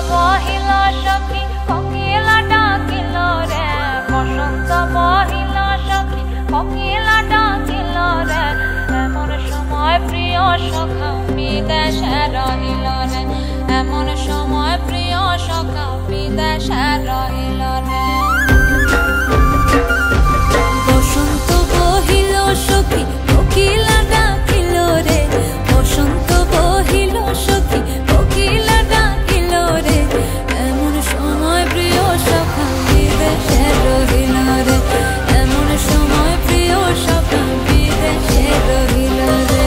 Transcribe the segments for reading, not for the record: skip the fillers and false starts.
বহিল সখী কোকিলা ডাকিল রে, বসন্ত বহিল সখী কোকিলা ডাকিল রে, এমন সময় প্রিয় সখা বিদেশে রহিল রে, এমন সময় প্রিয় সখা বিদেশে রহিল রে। বসন্ত বহিল সখী কোকিলা ডাকিল রে, বসন্ত বহিল সখী কোকিলা ডাকিল রে, এমন সময় প্রিয় সখা বিদেশে রহিল রে, এমন সময় প্রিয় সখা বিদেশে রহিল রে।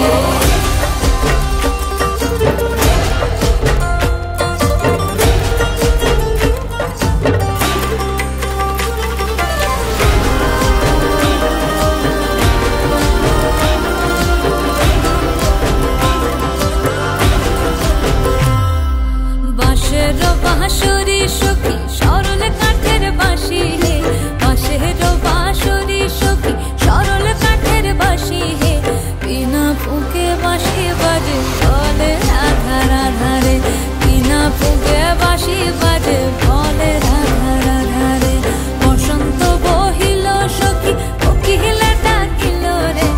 বাঁশের বাঁশরি সখী সরল কাঠের বাঁশি হে, বাঁশের বাঁশরি সখী সরল কাঠের বাঁশি হে, বিনা ফুঁকে বাঁশি বাজে বলে রাধা রাধা রে, বিনা ফুঁকে বাঁশি বাজে বলে রাধা রাধা রে। বসন্ত বহিল সখী কোকিলা ডাকিল রে,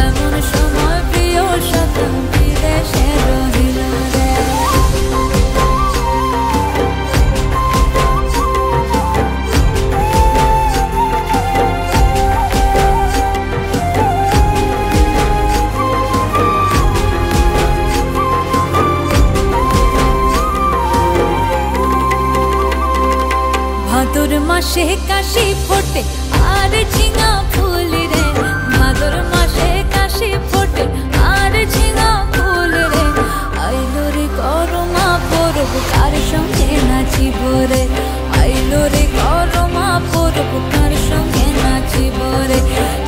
এমন সময় প্রিয় সখা বিদেশে রহিল রে। ভাদর মাসে কাশি ফোটে আর ঝিঙা ফুল রে, ভাদর মাসে কাশি ফোটে আর ঝিঙা ফুল রে, আইলো রে করমা পরব কার সঙ্গে নাচিব রে, আইলো রে করমা পরব কার সঙ্গে নাচিব রে,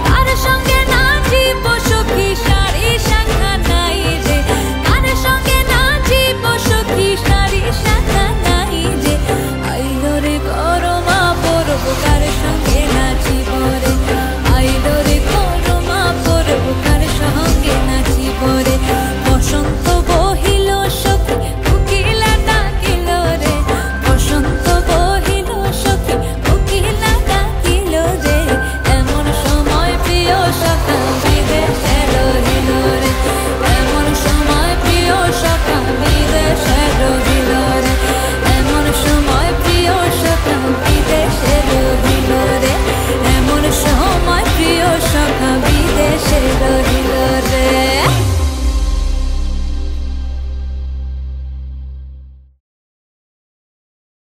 কার সঙ্গে নাচিব সখী সারি শাখা নাই রে, কার সঙ্গে নাচিব সখী সারি শাখা নাই রে, আইলো রে করমা পরব কার সঙ্গে নাচিব রে, আইলো রে করমা পরব কার সঙ্গে নাচিব রে। বসন্ত বহিল সখী কোকিলা ডাকিল রে, বসন্ত বহিল সখী কোকিলা ডাকিল রে, এমন সময় প্রিয় সখা বিদেশে